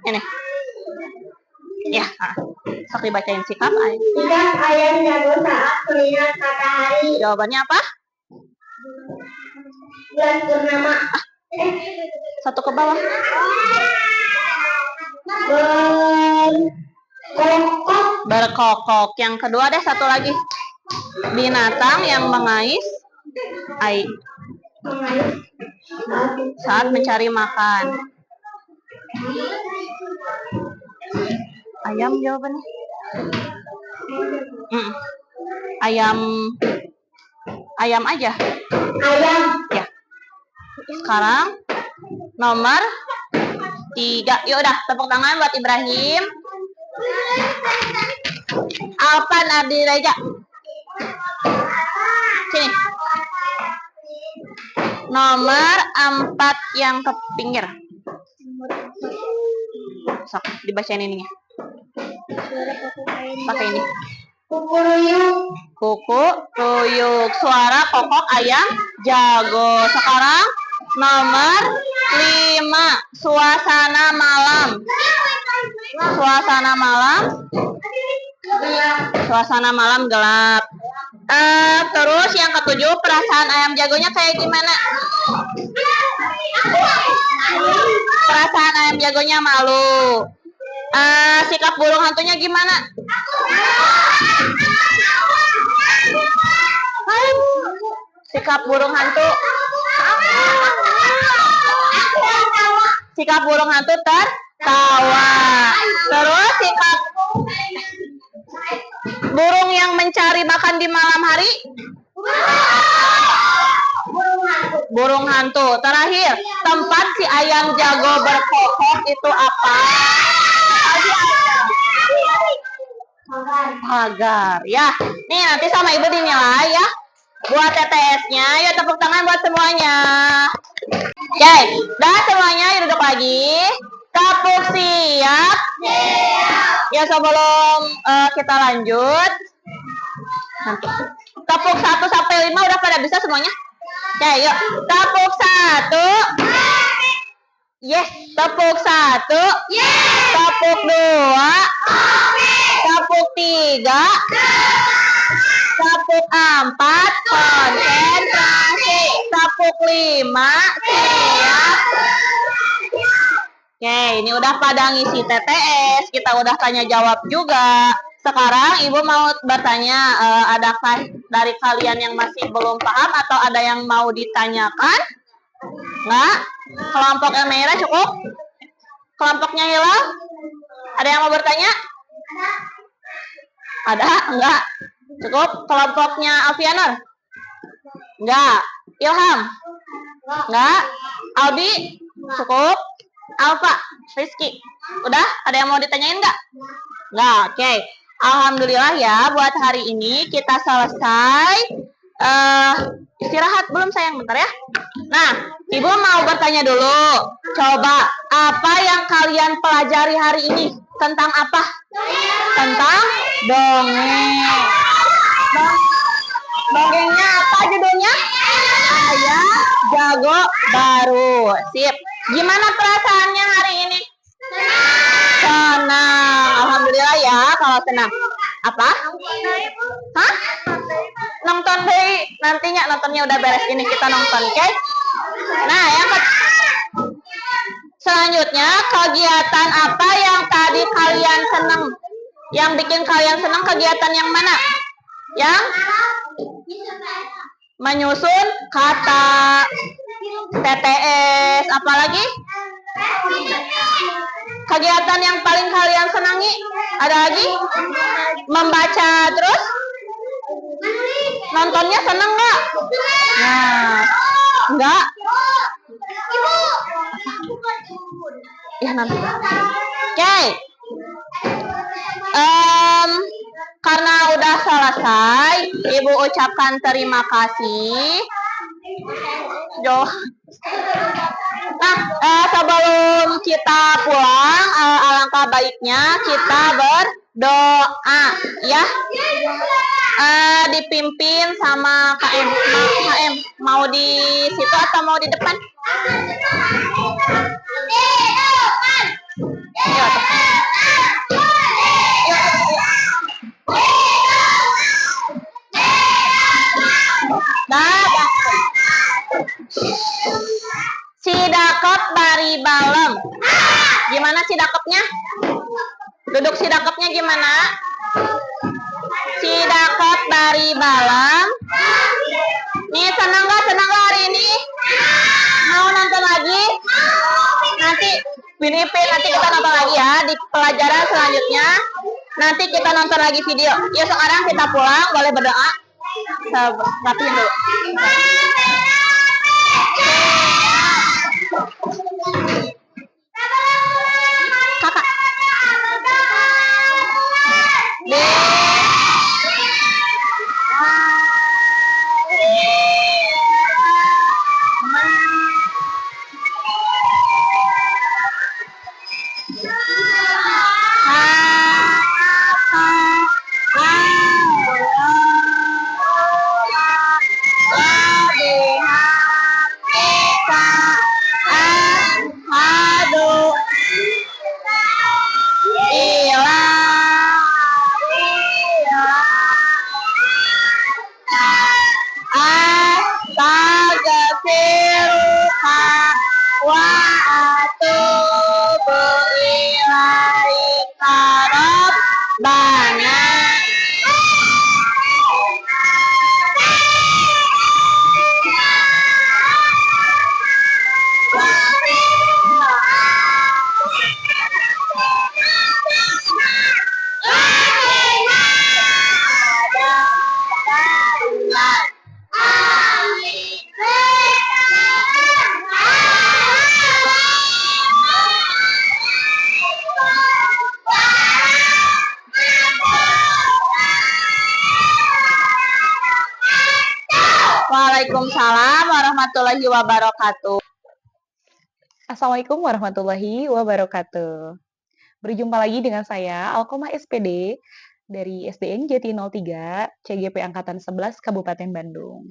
Ini. Ya. Sok dibacain sikap ayam. Sikap ayam jago saat melihat matahari. Jawabannya apa? Bulan purnama. 1 ke bawah. Berkokok. Yang kedua deh, 1 lagi. Binatang yang mengais saat mencari makan. Ayam jawabannya. Ayam aja. Ayam. Ya. Sekarang nomor 3. Yuk udah, tepuk tangan buat Ibrahim. Alvan Ardireja. Sini. Nomor 4 yang ke pinggir. Sok, dibacain ininya. Pakai ini. Kuku ruyuk. Kuku ruyuk. Suara kokok ayam jago. Sekarang nomor 5. Suasana malam. Suasana malam. Suasana malam gelap. Terus yang ke-7, perasaan ayam jagonya kayak gimana? Perasaan ayam jagonya malu. Sikap burung hantunya gimana? Sikap burung hantu. Sikap burung hantu tertawa. Terus sikap burung yang mencari makan di malam hari. Burung hantu. Terakhir, tempat si ayam jago berkokok itu apa? Pagar. Ya, nih nanti sama ibu dinilai ya. Buat TTS-nya, yuk tepuk tangan buat semuanya. Oke, dah semuanya yuk duduk lagi. Tepuk siap. Ya sebelum kita lanjut, tepuk 1 sampai 5 udah pada bisa semuanya? Oke, yuk. Tepuk 1. Yes. Tepuk 1. Yes. Tepuk 2. Tepuk Tepuk 3. Tepuk 4. Konsentrasi. Tepuk 5. Siap. Oke, ini udah pada ngisi TTS, kita udah tanya jawab juga. Sekarang Ibu mau bertanya, adakah dari kalian yang masih belum paham atau ada yang mau ditanyakan? Enggak? Kelompok Elmira cukup? Kelompoknya Hilal? Ada yang mau bertanya? Ada? Enggak? Cukup? Kelompoknya Alfianur? Enggak? Ilham? Enggak? Albi? Cukup? Alfa, Rizky, udah? Ada yang mau ditanyain nggak? Nggak, oke. Alhamdulillah ya, buat hari ini kita selesai. Istirahat belum sayang, bentar ya. Nah, Ibu mau bertanya dulu. Coba, apa yang kalian pelajari hari ini? Tentang apa? Tentang dongeng. Dongengnya apa judulnya? Ayam Jago Baru. Sip. Gimana perasaannya hari ini? Senang. Alhamdulillah ya kalau senang. Apa? Hah? Nonton deh. Nantinya nontonnya udah beres ini kita nonton, oke? Nah, selanjutnya kegiatan apa yang tadi kalian senang? Yang bikin kalian senang kegiatan yang mana? Yang menyusun kata, TTS, apalagi? Kegiatan yang paling kalian senangi? Ada lagi? Membaca terus? Nontonnya seneng nggak? Nah, enggak? Ya nanti. Oke. Karena udah selesai, Ibu ucapkan terima kasih. Nah, sebelum kita pulang, alangkah baiknya kita berdoa, ya. Dipimpin sama KM. Mau di situ atau mau di depan? Sidakep bari balem. Gimana sidakepnya? Duduk sidakepnya gimana? Sidakep bari balem. Nih senang gak hari ini? Mau nonton lagi? Nanti Pinipin, nanti kita nonton lagi ya di pelajaran selanjutnya. Nanti kita nonton lagi video. Ya sekarang kita pulang, boleh berdoa. Rapiin dulu. Kakak. Waalaikumsalam warahmatullahi wabarakatuh. Assalamualaikum warahmatullahi wabarakatuh. Berjumpa lagi dengan saya, Alkomah SPD dari SDN Jati 03, CGP Angkatan 11, Kabupaten Bandung.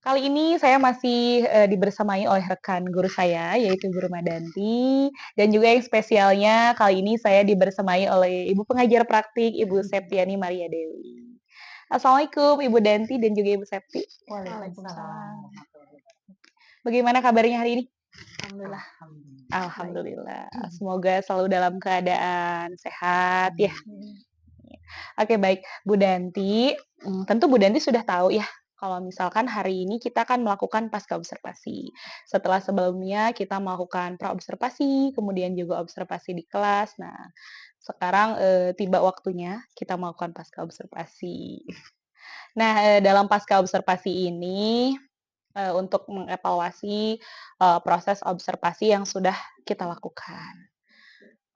Kali ini saya masih dibersamai oleh rekan guru saya, yaitu Guru Madanti, dan juga yang spesialnya kali ini saya dibersamai oleh Ibu pengajar praktik, Ibu Septiani Maria Dewi. Assalamualaikum Ibu Danti dan juga Ibu Septi. Waalaikumsalam. Bagaimana kabarnya hari ini? Alhamdulillah. Alhamdulillah. Semoga selalu dalam keadaan sehat ya. Oke, baik. Bu Danti, tentu Bu Danti sudah tahu ya kalau misalkan hari ini kita akan melakukan pasca observasi. Setelah sebelumnya kita melakukan praobservasi, kemudian juga observasi di kelas. Nah, sekarang tiba waktunya kita melakukan pasca observasi. Nah, dalam pasca observasi ini untuk mengevaluasi proses observasi yang sudah kita lakukan.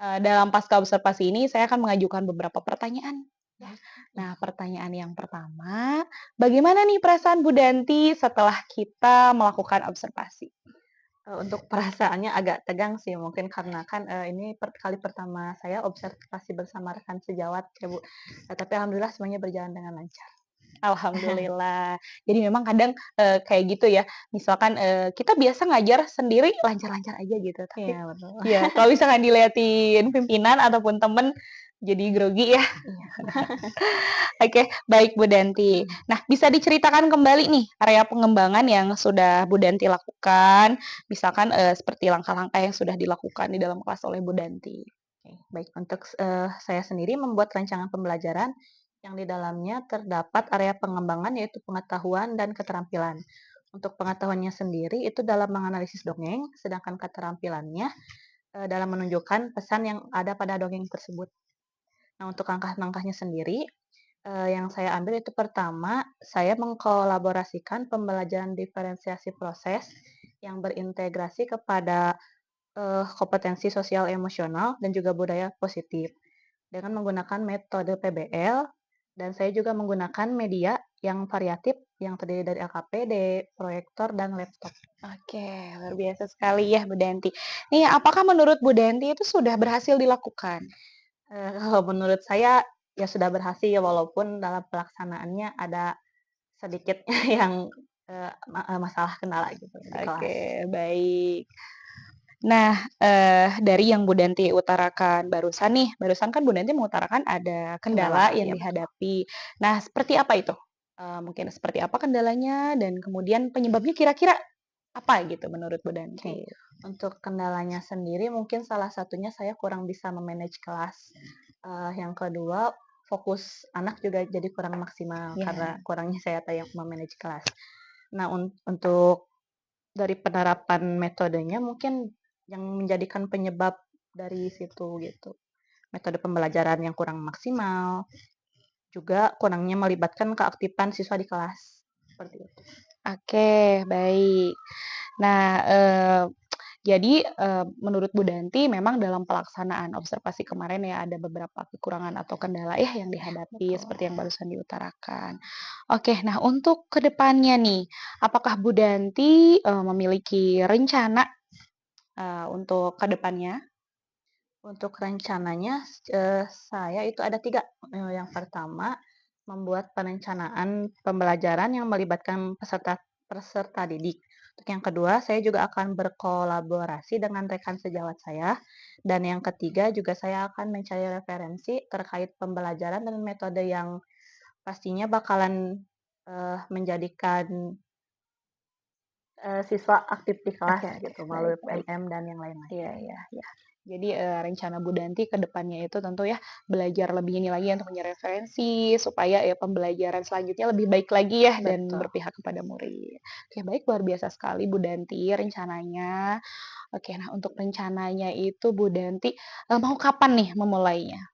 Dalam pasca observasi ini saya akan mengajukan beberapa pertanyaan. Nah, pertanyaan yang pertama, bagaimana nih perasaan Bu Danti setelah kita melakukan observasi? Untuk perasaannya agak tegang sih, mungkin karena kan ini kali pertama saya observasi bersama rekan sejawat ya Bu. Tapi alhamdulillah semuanya berjalan dengan lancar. Alhamdulillah. Jadi memang kadang kayak gitu ya. Misalkan kita biasa ngajar sendiri lancar-lancar aja gitu. Tapi Iya betul. ya kalau misalkan diliatin pimpinan ataupun temen jadi grogi ya. Oke, baik Bu Danti. Nah, bisa diceritakan kembali nih area pengembangan yang sudah Bu Danti lakukan, misalkan seperti langkah-langkah yang sudah dilakukan di dalam kelas oleh Bu Danti. Oke, baik untuk saya sendiri membuat rancangan pembelajaran yang di dalamnya terdapat area pengembangan yaitu pengetahuan dan keterampilan. Untuk pengetahuannya sendiri itu dalam menganalisis dongeng, sedangkan keterampilannya dalam menunjukkan pesan yang ada pada dongeng tersebut. Nah, untuk langkah-langkahnya sendiri, yang saya ambil itu pertama, saya mengkolaborasikan pembelajaran diferensiasi proses yang berintegrasi kepada kompetensi sosial emosional dan juga budaya positif dengan menggunakan metode PBL dan saya juga menggunakan media yang variatif yang terdiri dari LKPD, proyektor, dan laptop. Oke, luar biasa sekali ya Bu Danti. Nih, apakah menurut Bu Danti itu sudah berhasil dilakukan? Kalau menurut saya ya sudah berhasil walaupun dalam pelaksanaannya ada sedikit yang masalah kendala gitu di kelas. Oke, baik. Nah, dari yang Bu Danti utarakan barusan kan Bu Danti mengutarakan ada kendala Kendala, yang iya betul. dihadapi. Nah, seperti apa itu? Mungkin seperti apa kendalanya dan kemudian penyebabnya kira-kira apa gitu menurut Bu Danti? Oke, untuk kendalanya sendiri mungkin salah satunya saya kurang bisa memanage kelas. Yang kedua, fokus anak juga jadi kurang maksimal Ya. karena kurangnya saya yang memanage kelas. Nah, untuk dari penerapan metodenya mungkin yang menjadikan penyebab dari situ gitu. Metode pembelajaran yang kurang maksimal, juga kurangnya melibatkan keaktifan siswa di kelas. Seperti itu. Oke, baik. Nah, jadi menurut Bu Danti memang dalam pelaksanaan observasi kemarin ya ada beberapa kekurangan atau kendala ya yang dihadapi Betul. seperti yang barusan diutarakan. Oke, nah untuk kedepannya nih, apakah Bu Danti memiliki rencana untuk kedepannya? Untuk rencananya saya itu ada 3. Yang pertama, membuat perencanaan pembelajaran yang melibatkan peserta didik. Untuk yang kedua, saya juga akan berkolaborasi dengan rekan sejawat saya. Dan yang ketiga juga saya akan mencari referensi terkait pembelajaran dan metode yang pastinya bakalan menjadikan siswa aktif di kelas Oke, gitu baik, melalui baik. PMM dan yang lain-lain. Iya, iya, iya. Jadi rencana Bu Danti ke depannya itu tentu ya belajar lebih ini lagi untuk punya referensi supaya ya pembelajaran selanjutnya lebih baik lagi ya dan Betul. berpihak kepada murid. Oke, baik luar biasa sekali Bu Danti rencananya. Oke, nah untuk rencananya itu Bu Danti mau kapan nih memulainya?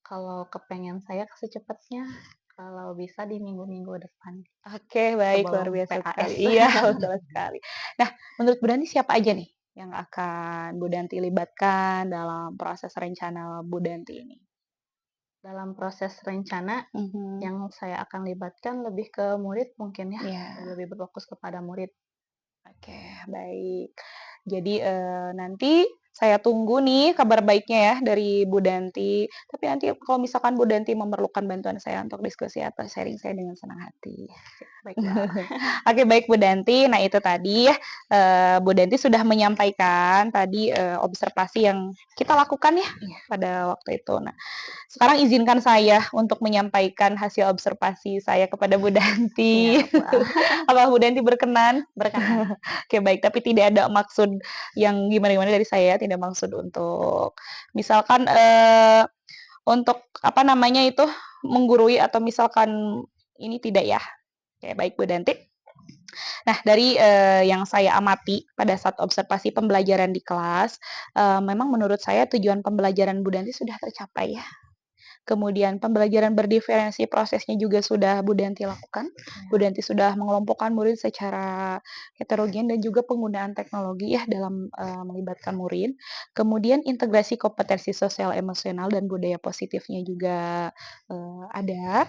Kalau kepengen saya secepatnya, kalau bisa di minggu-minggu depan. Oke, baik luar Sebelum biasa PAS. sekali. Iya, betul sekali. Nah, menurut Bu Danti siapa aja nih yang akan Bu Danti libatkan dalam proses rencana Bu Danti ini? Dalam proses rencana Mhm. yang saya akan libatkan lebih ke murid mungkin ya, Iya. lebih berfokus kepada murid. Oke, baik. Jadi nanti Saya tunggu nih kabar baiknya ya dari Bu Danti. Tapi nanti kalau misalkan Bu Danti memerlukan bantuan saya untuk diskusi atau sharing, saya dengan senang hati. Baiklah. Oke, baik Bu Danti. Nah, itu tadi ya, Bu Danti sudah menyampaikan tadi observasi yang kita lakukan ya pada waktu itu. Nah, sekarang izinkan saya untuk menyampaikan hasil observasi saya kepada Bu Danti. Siap, Wak. Apa Bu Danti berkenan? Berkenan. Oke, baik. Tapi tidak ada maksud yang gimana-gimana dari saya. Tidak maksud untuk misalkan untuk apa namanya itu menggurui atau misalkan ini tidak ya. Oke, baik Bu Danti. Nah, dari yang saya amati pada saat observasi pembelajaran di kelas, memang menurut saya tujuan pembelajaran Bu Danti sudah tercapai ya. Kemudian pembelajaran berdiferensi prosesnya juga sudah Bu Danti lakukan. Bu Danti sudah mengelompokkan murid secara heterogen dan juga penggunaan teknologi ya dalam melibatkan murid. Kemudian integrasi kompetensi sosial emosional dan budaya positifnya juga ada.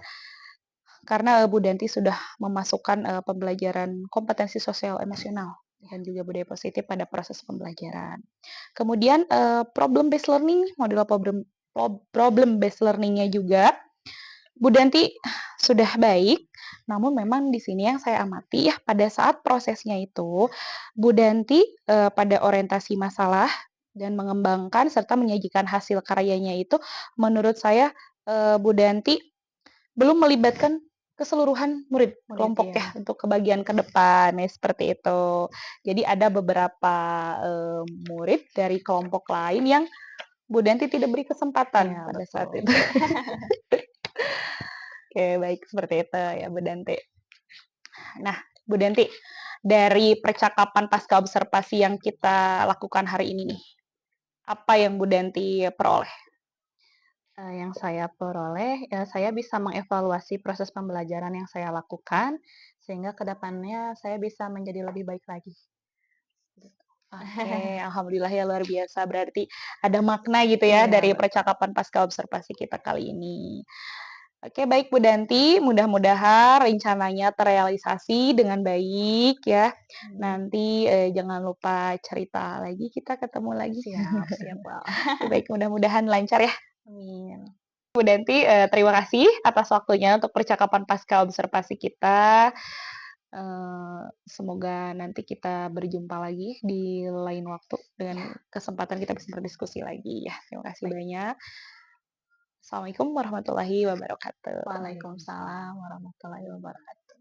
Karena Bu Danti sudah memasukkan pembelajaran kompetensi sosial emosional dan juga budaya positif pada proses pembelajaran. Kemudian problem based learning, model problem based learning-nya juga Bu Danti sudah baik, namun memang di sini yang saya amati ya pada saat prosesnya itu Bu Danti pada orientasi masalah dan mengembangkan serta menyajikan hasil karyanya itu menurut saya Bu Danti belum melibatkan keseluruhan murid kelompok ya untuk kebagian ke depan ya seperti itu. Jadi ada beberapa murid dari kelompok lain yang Bu Danti tidak beri kesempatan Iya, pada betul. saat itu. Oke, baik seperti itu ya Bu Danti. Nah, Bu Danti, dari percakapan pasca observasi yang kita lakukan hari ini nih, apa yang Bu Danti peroleh? Yang saya peroleh, saya bisa mengevaluasi proses pembelajaran yang saya lakukan, sehingga ke depannya saya bisa menjadi lebih baik lagi. Oke, alhamdulillah ya luar biasa. Berarti ada makna gitu ya Iya, dari betul. percakapan pasca observasi kita kali ini. Oke, baik Bu Danti, mudah-mudahan rencananya terrealisasi dengan baik ya. Nanti jangan lupa cerita lagi, kita ketemu lagi. Siap, siap, Wak. Baik, mudah-mudahan lancar ya. Amin. Bu Danti, terima kasih atas waktunya untuk percakapan pasca observasi kita. Semoga nanti kita berjumpa lagi di lain waktu dengan kesempatan kita bisa berdiskusi lagi ya. Terima kasih banyak. Assalamualaikum warahmatullahi wabarakatuh. Waalaikumsalam warahmatullahi wabarakatuh.